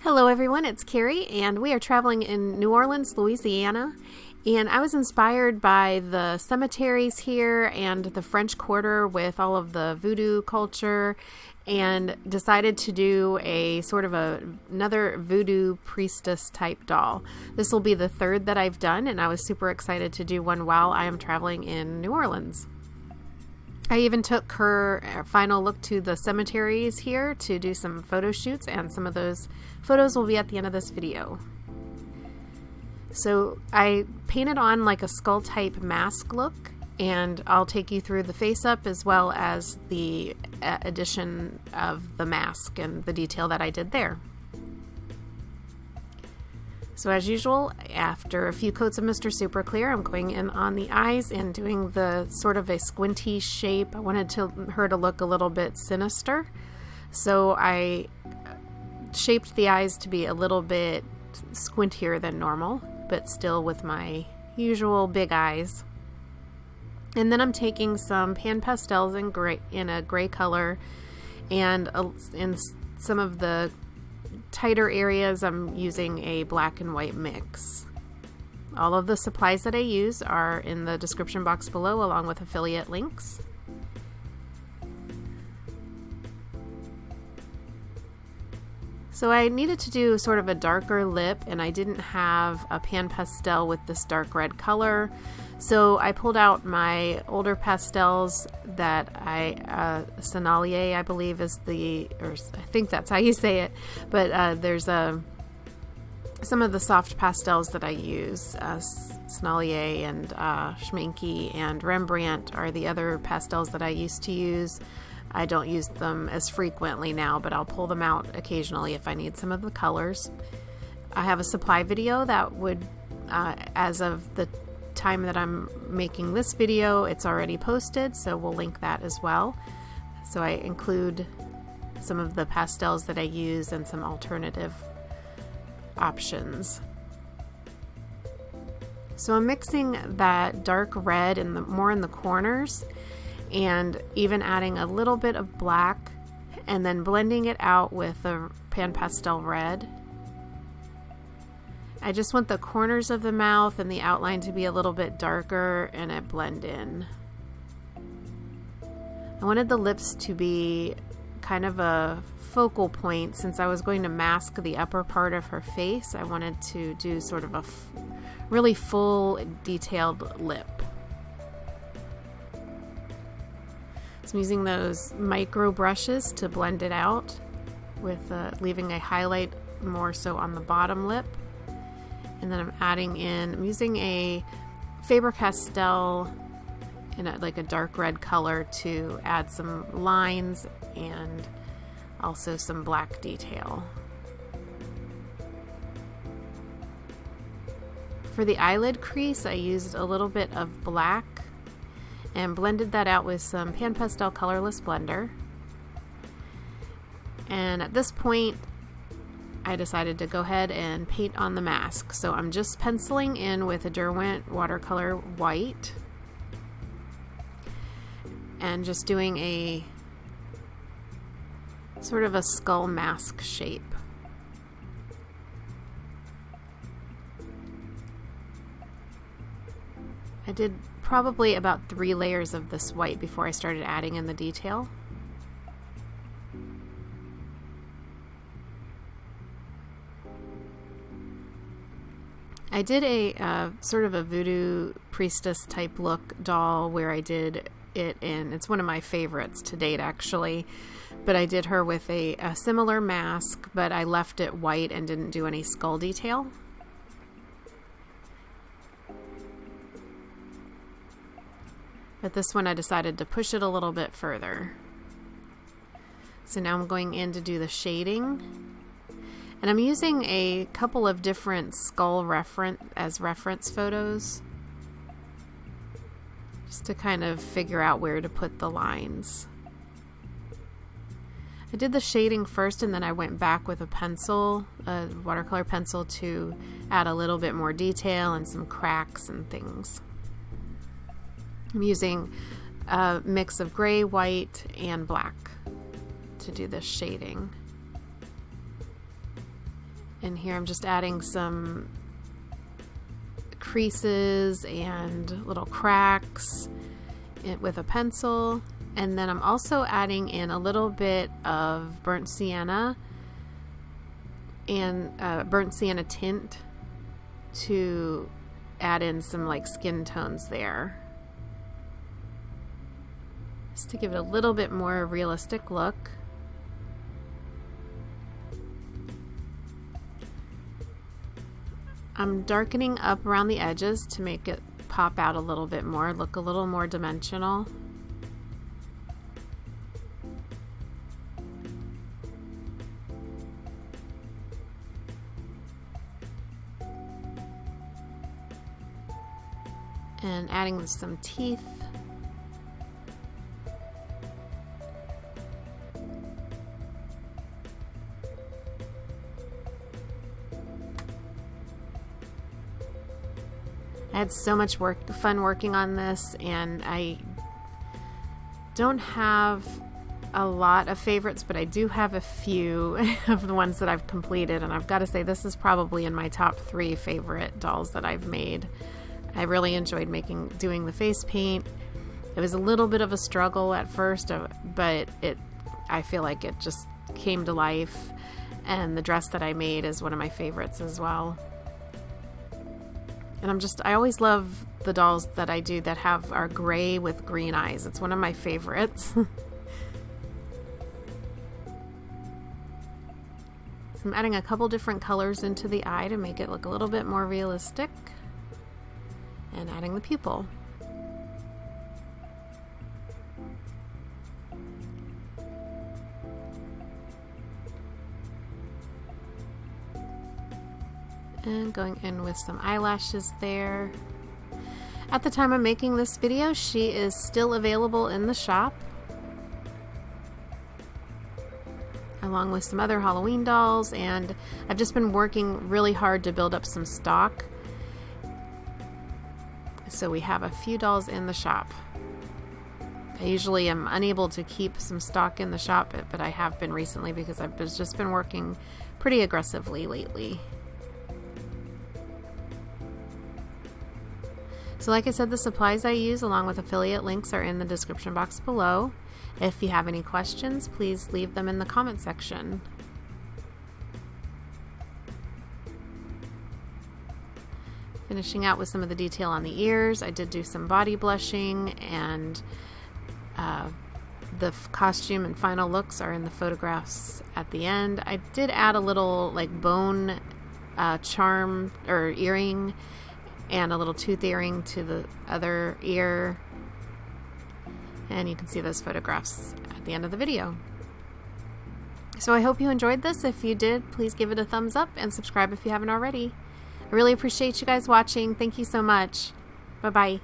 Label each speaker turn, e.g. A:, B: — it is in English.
A: Hello everyone, it's Carrie and we are traveling in New Orleans, Louisiana, and I was inspired by the cemeteries here and the French Quarter with all of the Voodoo culture, and decided to do a sort of another Voodoo priestess type doll. This will be the third that I've done, and I was super excited to do one while I am traveling in New Orleans. I even took her final look to the cemeteries here to do some photo shoots, and some of those photos will be at the end of this video. So I painted on like a skull type mask look, and I'll take you through the face up as well as the addition of the mask and the detail that I did there. So as usual, after a few coats of Mr. Super Clear, I'm going in on the eyes and doing the sort of a squinty shape. I wanted her to look a little bit sinister, so I shaped the eyes to be a little bit squintier than normal, but still with my usual big eyes. And then I'm taking some pan pastels in a gray color, and in some of the tighter areas I'm using a black and white mix. All of the supplies that I use are in the description box below, along with affiliate links. So I needed to do sort of a darker lip, and I didn't have a pan pastel with this dark red color. So I pulled out my older pastels that Sennelier, I believe is or I think that's how you say it, but there's some of the soft pastels that I use. Sennelier and Schminke and Rembrandt are the other pastels that I used to use. I don't use them as frequently now, but I'll pull them out occasionally if I need some of the colors. I have a supply video that would, as of the time that I'm making this video, it's already posted, so we'll link that as well. So I include some of the pastels that I use and some alternative options. So I'm mixing that dark red more in the corners, and even adding a little bit of black, and then blending it out with the pan pastel red. I just want the corners of the mouth and the outline to be a little bit darker and it blend in. I wanted the lips to be kind of a focal point. Since I was going to mask the upper part of her face, I wanted to do sort of a really full detailed lip. So I'm using those micro brushes to blend it out, with leaving a highlight more so on the bottom lip. And then I'm using a Faber Castell in like a dark red color to add some lines and also some black detail. For the eyelid crease, I used a little bit of black and blended that out with some Pan Pastel Colorless Blender. And at this point, I decided to go ahead and paint on the mask. So I'm just penciling in with a Derwent Watercolor White and just doing a sort of a skull mask shape. I did probably about 3 layers of this white before I started adding in the detail. I did a sort of a Voodoo priestess type look doll where I did it in, it's one of my favorites to date actually, but I did her with a similar mask, but I left it white and didn't do any skull detail. But this one I decided to push it a little bit further. So now I'm going in to do the shading. And I'm using a couple of different skull reference photos, just to kind of figure out where to put the lines. I did the shading first, and then I went back with a watercolor pencil, to add a little bit more detail and some cracks and things. I'm using a mix of gray, white, and black to do this shading. And here I'm just adding some creases and little cracks with a pencil. And then I'm also adding in a little bit of burnt sienna and burnt sienna tint to add in some like skin tones there, just to give it a little bit more realistic look. I'm darkening up around the edges to make it pop out a little bit more, look a little more dimensional. And adding some teeth. I had so much fun working on this, and I don't have a lot of favorites, but I do have a few of the ones that I've completed, and I've got to say this is probably in my top 3 favorite dolls that I've made. I really enjoyed doing the face paint. It was a little bit of a struggle at first, but I feel like it just came to life, and the dress that I made is one of my favorites as well. And I always love the dolls that I do that are gray with green eyes. It's one of my favorites. So I'm adding a couple different colors into the eye to make it look a little bit more realistic. And adding the pupil. And going in with some eyelashes there. At the time of making this video, she is still available in the shop, along with some other Halloween dolls, and I've just been working really hard to build up some stock. So we have a few dolls in the shop. I usually am unable to keep some stock in the shop, but I have been recently because I've just been working pretty aggressively lately. So like I said, the supplies I use along with affiliate links are in the description box below. If you have any questions, please leave them in the comment section. Finishing out with some of the detail on the ears. I did do some body blushing, and the costume and final looks are in the photographs at the end. I did add a little like bone charm or earring and a little tooth earring to the other ear, and you can see those photographs at the end of the video. So I hope you enjoyed this. If you did, please give it a thumbs up and subscribe if you haven't already. I really appreciate you guys watching. Thank you so much. Bye-bye.